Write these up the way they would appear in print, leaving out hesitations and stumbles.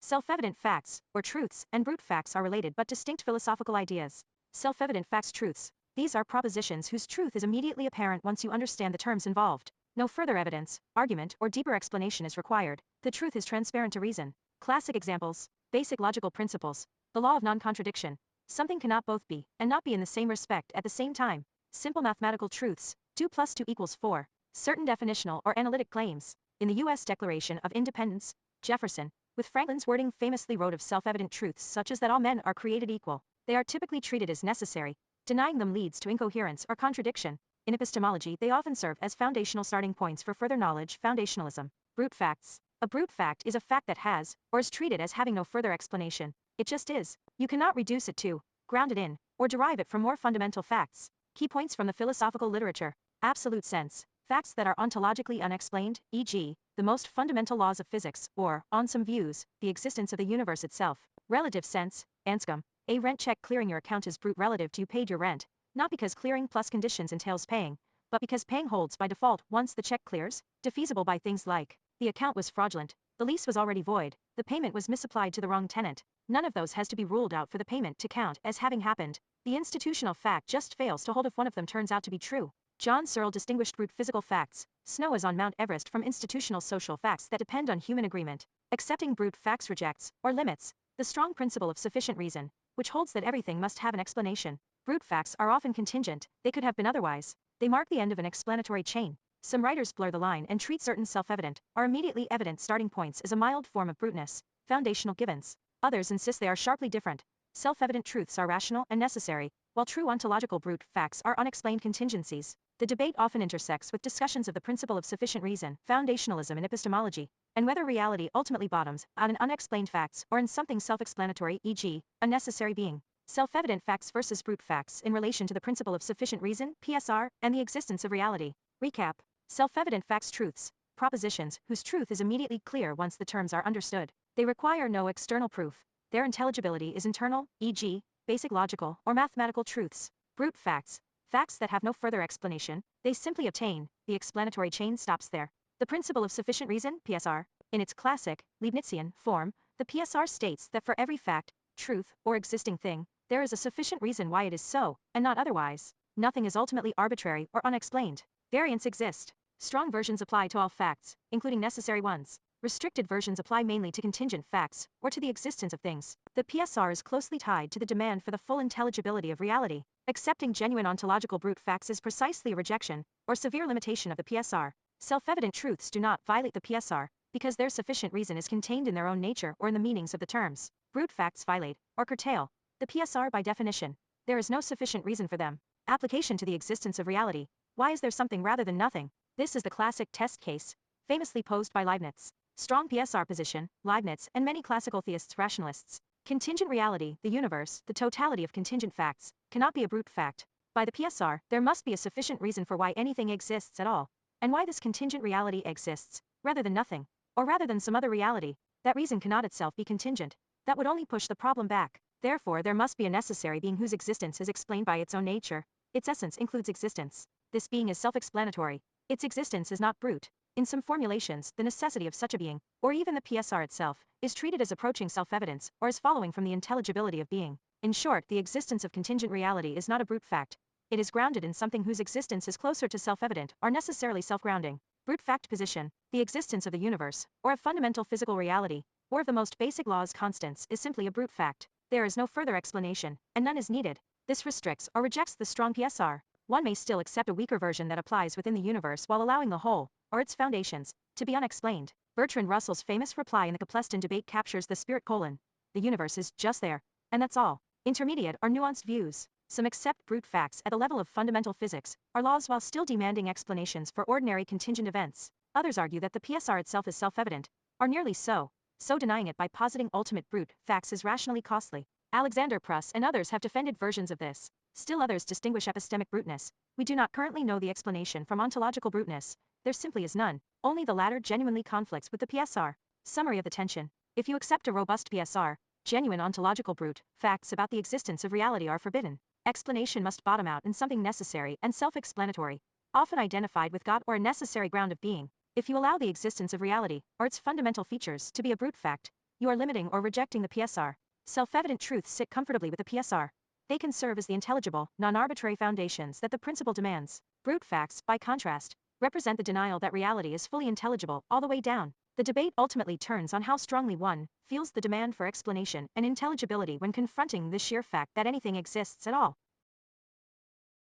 Self-evident facts, or truths, and brute facts are related but distinct philosophical ideas. Self-evident facts truths. These are propositions whose truth is immediately apparent once you understand the terms involved. No further evidence, argument, or deeper explanation is required. The truth is transparent to reason. Classic examples. Basic logical principles. The law of non-contradiction. Something cannot both be, and not be in the same respect at the same time. Simple mathematical truths. 2 + 2 = 4. Certain definitional or analytic claims. In the U.S. Declaration of Independence, Jefferson, with Franklin's wording, famously wrote of self-evident truths such as that all men are created equal. They are typically treated as necessary. Denying them leads to incoherence or contradiction. In epistemology, they often serve as foundational starting points for further knowledge. Foundationalism. Brute facts. A brute fact is a fact that has, or is treated as having no further explanation. It just is. You cannot reduce it to, ground it in, or derive it from more fundamental facts. Key points from the philosophical literature. Absolute sense. Facts that are ontologically unexplained, e.g., the most fundamental laws of physics, or, on some views, the existence of the universe itself. Relative sense. Anscombe. A rent check clearing your account is brute relative to you paid your rent, not because clearing plus conditions entails paying, but because paying holds by default once the check clears, defeasible by things like, the account was fraudulent, the lease was already void, the payment was misapplied to the wrong tenant. None of those has to be ruled out for the payment to count as having happened. The institutional fact just fails to hold if one of them turns out to be true. John Searle distinguished brute physical facts, snow is on Mount Everest, from institutional social facts that depend on human agreement. Accepting brute facts rejects, or limits, the strong principle of sufficient reason, which holds that everything must have an explanation. Brute facts are often contingent, they could have been otherwise. They mark the end of an explanatory chain. Some writers blur the line and treat certain self-evident, or immediately evident starting points as a mild form of bruteness, foundational givens. Others insist they are sharply different. Self-evident truths are rational and necessary, while true ontological brute facts are unexplained contingencies. The debate often intersects with discussions of the principle of sufficient reason, foundationalism in epistemology, and whether reality ultimately bottoms out in unexplained facts or in something self-explanatory, e.g., a necessary being. Self-evident facts versus brute facts in relation to the principle of sufficient reason, PSR, and the existence of reality. Recap. Self-evident facts truths. Propositions whose truth is immediately clear once the terms are understood. They require no external proof. Their intelligibility is internal, e.g., basic logical or mathematical truths. Brute facts. Facts that have no further explanation, they simply obtain, the explanatory chain stops there. The principle of sufficient reason, PSR, in its classic, Leibnizian form, the PSR states that for every fact, truth, or existing thing, there is a sufficient reason why it is so, and not otherwise. Nothing is ultimately arbitrary or unexplained. Variants exist. Strong versions apply to all facts, including necessary ones. Restricted versions apply mainly to contingent facts, or to the existence of things. The PSR is closely tied to the demand for the full intelligibility of reality. Accepting genuine ontological brute facts is precisely a rejection, or severe limitation of the PSR. Self-evident truths do not violate the PSR, because their sufficient reason is contained in their own nature or in the meanings of the terms. Brute facts violate, or curtail, the PSR by definition. There is no sufficient reason for them. Application to the existence of reality. Why is there something rather than nothing? This is the classic test case, famously posed by Leibniz. Strong PSR position, Leibniz and many classical theists rationalists. Contingent reality, the universe, the totality of contingent facts, cannot be a brute fact. By the PSR, there must be a sufficient reason for why anything exists at all, and why this contingent reality exists, rather than nothing, or rather than some other reality. That reason cannot itself be contingent. That would only push the problem back. Therefore, there must be a necessary being whose existence is explained by its own nature. Its essence includes existence. This being is self-explanatory. Its existence is not brute. In some formulations, the necessity of such a being, or even the PSR itself, is treated as approaching self-evidence, or as following from the intelligibility of being. In short, the existence of contingent reality is not a brute fact. It is grounded in something whose existence is closer to self-evident, or necessarily self-grounding. Brute fact position. The existence of the universe, or of fundamental physical reality, or of the most basic laws constants, is simply a brute fact. There is no further explanation, and none is needed. This restricts or rejects the strong PSR. One may still accept a weaker version that applies within the universe while allowing the whole, or its foundations, to be unexplained. Bertrand Russell's famous reply in the Copleston debate captures the spirit: the universe is just there, and that's all. Intermediate or nuanced views. Some accept brute facts at the level of fundamental physics, or laws, while still demanding explanations for ordinary contingent events. Others argue that the PSR itself is self-evident, or nearly so denying it by positing ultimate brute facts is rationally costly. Alexander Pruss and others have defended versions of this. Still others distinguish epistemic bruteness. We do not currently know the explanation from ontological bruteness. There simply is none. Only the latter genuinely conflicts with the PSR. Summary of the tension. If you accept a robust PSR, genuine ontological brute facts about the existence of reality are forbidden. Explanation must bottom out in something necessary and self-explanatory, often identified with God or a necessary ground of being. If you allow the existence of reality, or its fundamental features, to be a brute fact, you are limiting or rejecting the PSR. Self-evident truths sit comfortably with the PSR. They can serve as the intelligible, non-arbitrary foundations that the principle demands. Brute facts, by contrast, represent the denial that reality is fully intelligible all the way down. The debate ultimately turns on how strongly one feels the demand for explanation and intelligibility when confronting the sheer fact that anything exists at all.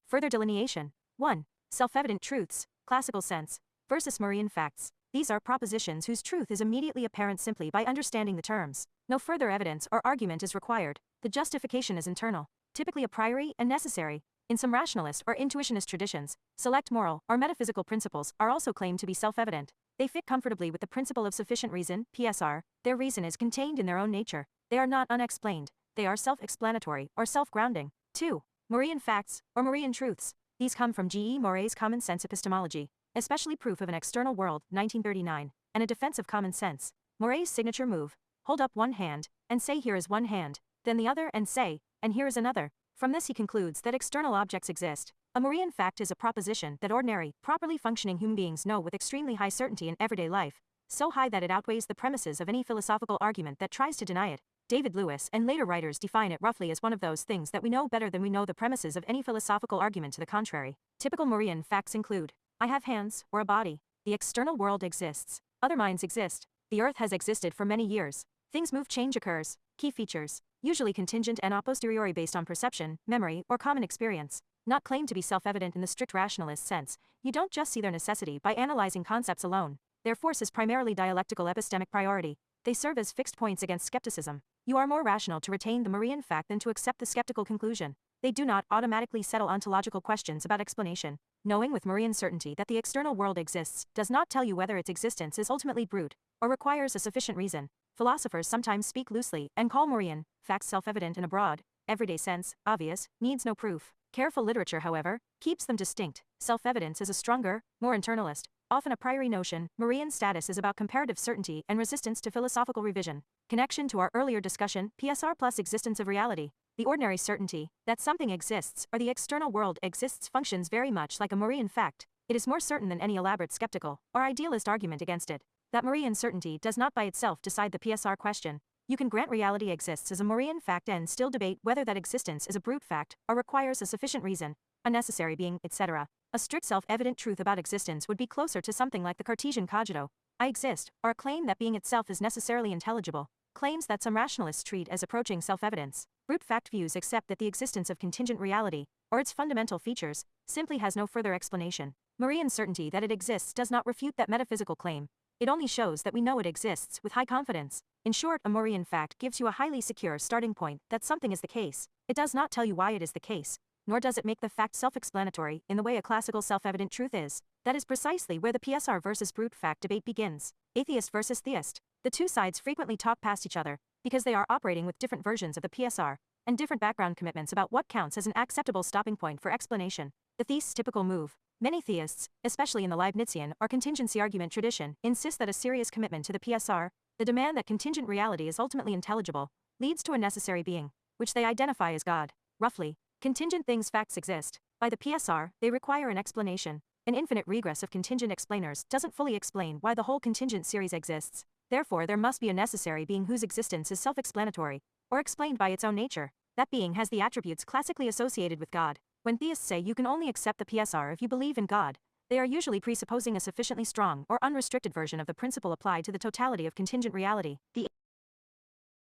Further delineation. 1. Self-evident truths, classical sense, versus Moorean facts. These are propositions whose truth is immediately apparent simply by understanding the terms. No further evidence or argument is required. The justification is internal, typically a priori and necessary. In some rationalist or intuitionist traditions, select moral or metaphysical principles are also claimed to be self-evident. They fit comfortably with the principle of sufficient reason, PSR. Their reason is contained in their own nature. They are not unexplained. They are self-explanatory or self-grounding. 2. Moorean facts, or Moorean truths. These come from G. E. Moret's common sense epistemology, especially Proof of an External World, 1939, and A Defense of Common Sense. Moret's signature move: hold up one hand, and say here is one hand, then the other and say, and here is another. From this he concludes that external objects exist. A Moorean fact is a proposition that ordinary, properly functioning human beings know with extremely high certainty in everyday life, so high that it outweighs the premises of any philosophical argument that tries to deny it. David Lewis and later writers define it roughly as one of those things that we know better than we know the premises of any philosophical argument to the contrary. Typical Moorean facts include: I have hands, or a body. The external world exists. Other minds exist. The earth has existed for many years. Things move, change occurs. Key features, usually contingent and a posteriori based on perception, memory, or common experience. Not claimed to be self-evident in the strict rationalist sense. You don't just see their necessity by analyzing concepts alone. Their force is primarily dialectical epistemic priority. They serve as fixed points against skepticism. You are more rational to retain the Moorean fact than to accept the skeptical conclusion. They do not automatically settle ontological questions about explanation. Knowing with Moorean certainty that the external world exists does not tell you whether its existence is ultimately brute, or requires a sufficient reason. Philosophers sometimes speak loosely and call Moorean facts self-evident in a broad, everyday sense, obvious, needs no proof. Careful literature, however, keeps them distinct. Self-evidence is a stronger, more internalist, often a priori notion. Moorean status is about comparative certainty and resistance to philosophical revision. Connection to our earlier discussion, PSR plus existence of reality. The ordinary certainty that something exists or the external world exists functions very much like a Moorean fact. It is more certain than any elaborate skeptical or idealist argument against it. That Moorean certainty does not by itself decide the PSR question. You can grant reality exists as a Moorean fact and still debate whether that existence is a brute fact or requires a sufficient reason, a necessary being, etc. A strict self-evident truth about existence would be closer to something like the Cartesian cogito, I exist, or a claim that being itself is necessarily intelligible, claims that some rationalists treat as approaching self-evidence. Brute fact views accept that the existence of contingent reality, or its fundamental features, simply has no further explanation. Moorean certainty that it exists does not refute that metaphysical claim. It only shows that we know it exists with high confidence. In short, a Moorean fact gives you a highly secure starting point that something is the case. It does not tell you why it is the case, nor does it make the fact self-explanatory in the way a classical self-evident truth is. That is precisely where the PSR versus brute fact debate begins. Atheist versus theist. The two sides frequently talk past each other because they are operating with different versions of the PSR and different background commitments about what counts as an acceptable stopping point for explanation. The theist's typical move. Many theists, especially in the Leibnizian or contingency argument tradition, insist that a serious commitment to the PSR, the demand that contingent reality is ultimately intelligible, leads to a necessary being, which they identify as God. Roughly, contingent things facts exist. By the PSR, they require an explanation. An infinite regress of contingent explainers doesn't fully explain why the whole contingent series exists. Therefore, there must be a necessary being whose existence is self-explanatory, or explained by its own nature. That being has the attributes classically associated with God. When theists say you can only accept the PSR if you believe in God, they are usually presupposing a sufficiently strong or unrestricted version of the principle applied to the totality of contingent reality. The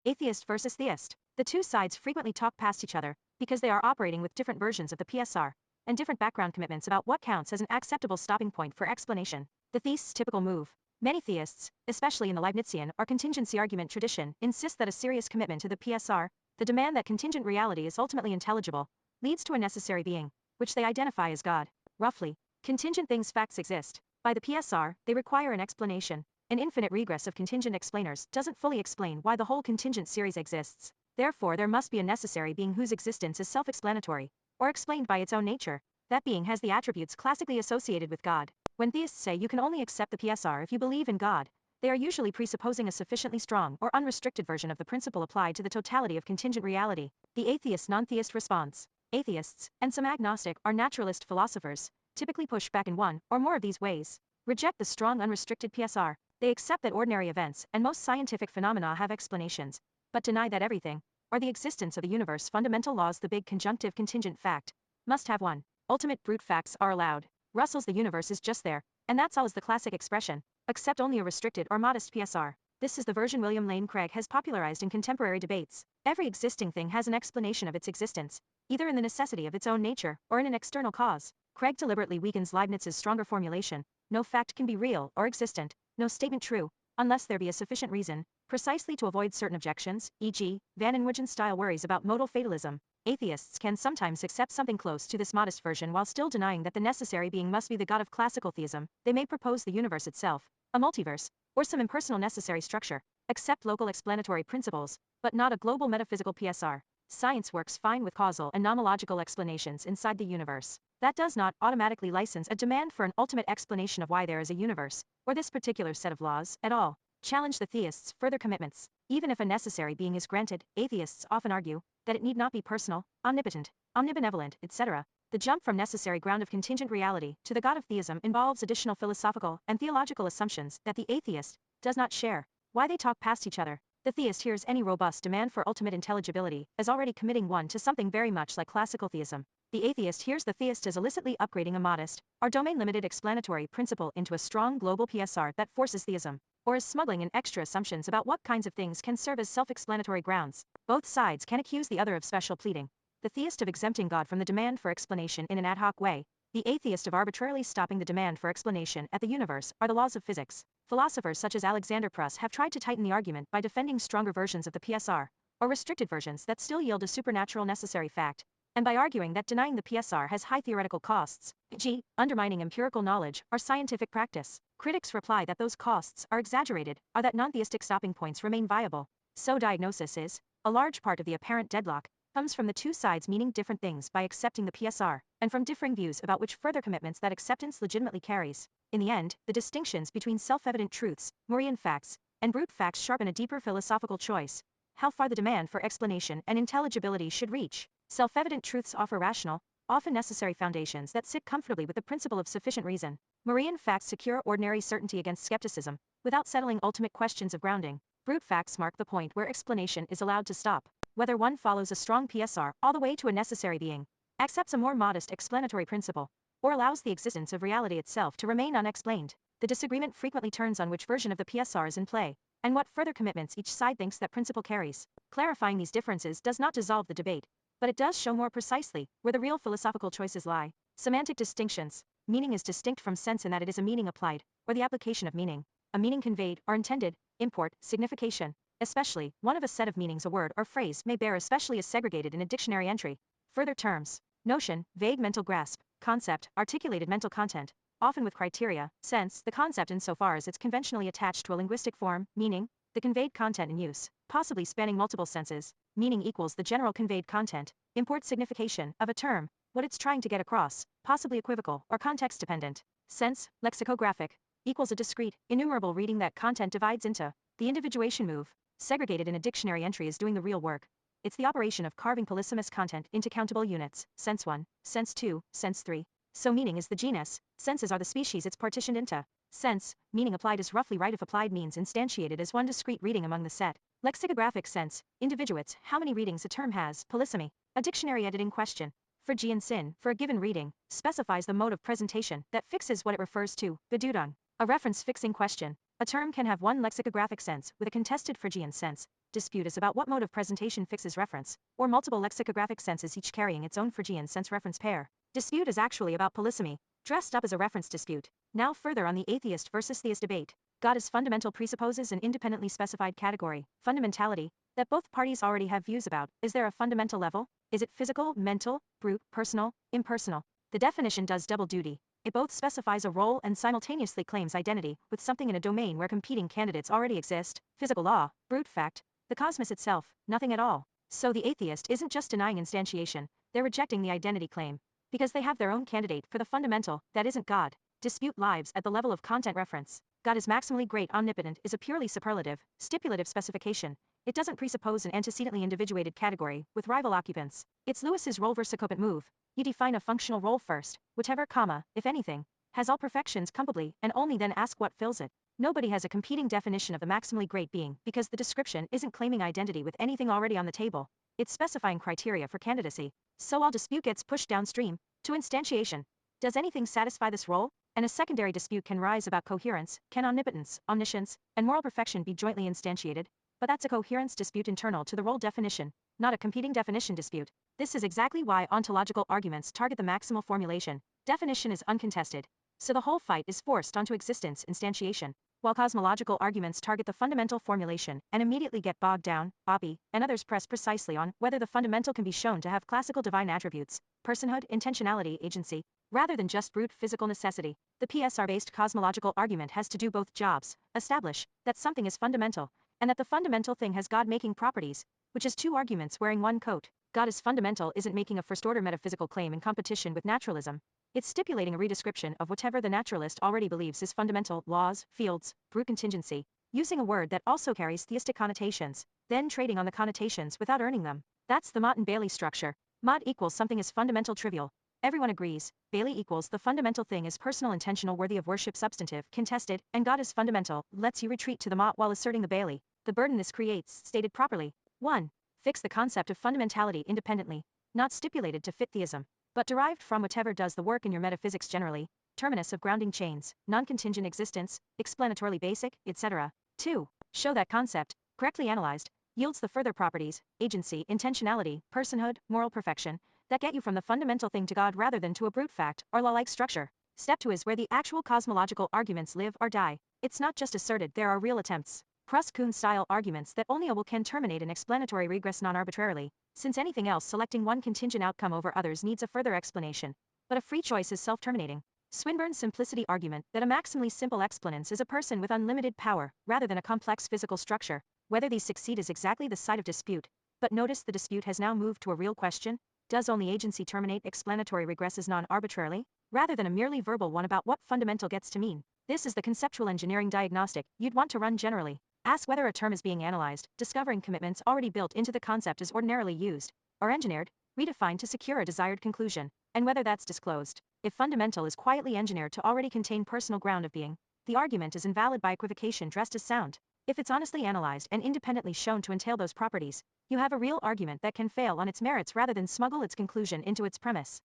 atheist versus theist. The two sides frequently talk past each other because they are operating with different versions of the PSR and different background commitments about what counts as an acceptable stopping point for explanation. The theist's typical move. Many theists, especially in the Leibnizian or contingency argument tradition, insist that a serious commitment to the PSR, the demand that contingent reality is ultimately intelligible, leads to a necessary being, which they identify as God. Roughly, contingent things facts exist. By the PSR, they require an explanation. An infinite regress of contingent explainers doesn't fully explain why the whole contingent series exists. Therefore, there must be a necessary being whose existence is self-explanatory, or explained by its own nature. That being has the attributes classically associated with God. When theists say you can only accept the PSR if you believe in God, they are usually presupposing a sufficiently strong or unrestricted version of the principle applied to the totality of contingent reality. The atheist non-theist response. Atheists, and some agnostic or naturalist philosophers, typically push back in one or more of these ways. Reject the strong unrestricted PSR. They accept that ordinary events and most scientific phenomena have explanations, but deny that everything, or the existence of the universe fundamental laws the big conjunctive contingent fact, must have one. Ultimate brute facts are allowed. Russell's the universe is just there, and that's all is the classic expression, accept only a restricted or modest PSR. This is the version William Lane Craig has popularized in contemporary debates. Every existing thing has an explanation of its existence, either in the necessity of its own nature or in an external cause. Craig deliberately weakens Leibniz's stronger formulation, no fact can be real or existent, no statement true, unless there be a sufficient reason, precisely to avoid certain objections, e.g., Van Inwagen-style worries about modal fatalism. Atheists can sometimes accept something close to this modest version while still denying that the necessary being must be the God of classical theism. They may propose the universe itself, a multiverse, or some impersonal necessary structure, accept local explanatory principles, but not a global metaphysical PSR. Science works fine with causal and nomological explanations inside the universe. That does not automatically license a demand for an ultimate explanation of why there is a universe, or this particular set of laws, at all. Challenge the theists' further commitments. Even if a necessary being is granted, atheists often argue that it need not be personal, omnipotent, omnibenevolent, etc. The jump from necessary ground of contingent reality to the God of theism involves additional philosophical and theological assumptions that the atheist does not share. Why they talk past each other. The theist hears any robust demand for ultimate intelligibility as already committing one to something very much like classical theism. The atheist hears the theist as illicitly upgrading a modest, or domain-limited explanatory principle into a strong global PSR that forces theism, or is smuggling in extra assumptions about what kinds of things can serve as self-explanatory grounds. Both sides can accuse the other of special pleading. The theist of exempting God from the demand for explanation in an ad hoc way, the atheist of arbitrarily stopping the demand for explanation at the universe are the laws of physics. Philosophers such as Alexander Pruss have tried to tighten the argument by defending stronger versions of the PSR, or restricted versions that still yield a supernatural necessary fact, and by arguing that denying the PSR has high theoretical costs, e.g., undermining empirical knowledge or scientific practice. Critics reply that those costs are exaggerated, or that non-theistic stopping points remain viable. So diagnosis is, a large part of the apparent deadlock, comes from the two sides meaning different things by accepting the PSR, and from differing views about which further commitments that acceptance legitimately carries. In the end, the distinctions between self-evident truths, Moorean facts, and brute facts sharpen a deeper philosophical choice: how far the demand for explanation and intelligibility should reach. Self-evident truths offer rational, often necessary foundations that sit comfortably with the principle of sufficient reason. Moorean facts secure ordinary certainty against skepticism, without settling ultimate questions of grounding. Brute facts mark the point where explanation is allowed to stop. Whether one follows a strong PSR all the way to a necessary being, accepts a more modest explanatory principle, or allows the existence of reality itself to remain unexplained. The disagreement frequently turns on which version of the PSR is in play, and what further commitments each side thinks that principle carries. Clarifying these differences does not dissolve the debate, but it does show more precisely where the real philosophical choices lie. Semantic distinctions. Meaning is distinct from sense in that it is a meaning applied, or the application of meaning. A meaning conveyed or intended, import, signification. Especially, one of a set of meanings a word or phrase may bear especially is segregated in a dictionary entry. Further terms. Notion, vague mental grasp. Concept, articulated mental content, often with criteria. Sense, the concept insofar as it's conventionally attached to a linguistic form. Meaning, the conveyed content in use, possibly spanning multiple senses. Meaning equals the general conveyed content. Import, signification, of a term, what it's trying to get across, possibly equivocal or context dependent. Sense, lexicographic, equals a discrete, innumerable reading that content divides into. The individuation move, segregated in a dictionary entry, is doing the real work. It's the operation of carving polysemous content into countable units, sense 1, sense 2, sense 3. So meaning is the genus, senses are the species it's partitioned into. Sense, meaning applied is roughly right if applied means instantiated as one discrete reading among the set. Lexicographic sense, individuates, how many readings a term has. Polysemy, a dictionary editing question. For G and sin, for a given reading, specifies the mode of presentation that fixes what it refers to. Bedudung, a reference fixing question. A term can have one lexicographic sense with a contested Phrygian sense. Dispute is about what mode of presentation fixes reference, or multiple lexicographic senses each carrying its own Phrygian sense reference pair. Dispute is actually about polysemy, dressed up as a reference dispute. Now further on the atheist versus theist debate. God as fundamental presupposes an independently specified category, fundamentality, that both parties already have views about. Is there a fundamental level? Is it physical, mental, brute, personal, impersonal? The definition does double duty. It both specifies a role and simultaneously claims identity with something in a domain where competing candidates already exist. Physical law, brute fact, the cosmos itself, nothing at all. So the atheist isn't just denying instantiation, they're rejecting the identity claim, because they have their own candidate for the fundamental, that isn't God. Dispute lives at the level of content reference. God is maximally great omnipotent is a purely superlative, stipulative specification. It doesn't presuppose an antecedently individuated category with rival occupants. It's Lewis's role versacopant move. You define a functional role first, whichever, if anything, has all perfections comparably, and only then ask what fills it. Nobody has a competing definition of the maximally great being because the description isn't claiming identity with anything already on the table. It's specifying criteria for candidacy. So all dispute gets pushed downstream to instantiation. Does anything satisfy this role? And a secondary dispute can rise about coherence. Can omnipotence, omniscience, and moral perfection be jointly instantiated? But that's a coherence dispute internal to the role definition, not a competing definition dispute. This is exactly why ontological arguments target the maximal formulation. Definition is uncontested. So the whole fight is forced onto existence instantiation, while cosmological arguments target the fundamental formulation and immediately get bogged down. Oppie and others press precisely on whether the fundamental can be shown to have classical divine attributes, personhood, intentionality, agency, rather than just brute physical necessity. The PSR-based cosmological argument has to do both jobs: establish that something is fundamental, and that the fundamental thing has God-making properties, which is two arguments wearing one coat. God is fundamental isn't making a first-order metaphysical claim in competition with naturalism. It's stipulating a redescription of whatever the naturalist already believes is fundamental: laws, fields, brute contingency, using a word that also carries theistic connotations, then trading on the connotations without earning them. That's the Mott and Bailey structure. Mott equals something is fundamental trivial. Everyone agrees. Bailey equals the fundamental thing is personal, intentional, worthy of worship, substantive, contested, and God is fundamental, lets you retreat to the Mott while asserting the Bailey. The burden this creates, stated properly. 1. Fix the concept of fundamentality independently, not stipulated to fit theism, but derived from whatever does the work in your metaphysics generally, terminus of grounding chains, non-contingent existence, explanatorily basic, etc. 2. Show that concept, correctly analyzed, yields the further properties, agency, intentionality, personhood, moral perfection, that get you from the fundamental thing to God rather than to a brute fact or law-like structure. Step 2 is where the actual cosmological arguments live or die. It's not just asserted, there are real attempts. Pruss-Kuhn-style arguments that only a will can terminate an explanatory regress non-arbitrarily, since anything else selecting one contingent outcome over others needs a further explanation. But a free choice is self-terminating. Swinburne's simplicity argument that a maximally simple explanans is a person with unlimited power, rather than a complex physical structure. Whether these succeed is exactly the site of dispute. But notice the dispute has now moved to a real question. Does only agency terminate explanatory regresses non-arbitrarily, rather than a merely verbal one about what fundamental gets to mean? This is the conceptual engineering diagnostic you'd want to run generally. Ask whether a term is being analyzed, discovering commitments already built into the concept as ordinarily used, or engineered, redefined to secure a desired conclusion, and whether that's disclosed. If fundamental is quietly engineered to already contain personal ground of being, the argument is invalid by equivocation dressed as sound. If it's honestly analyzed and independently shown to entail those properties, you have a real argument that can fail on its merits rather than smuggle its conclusion into its premise.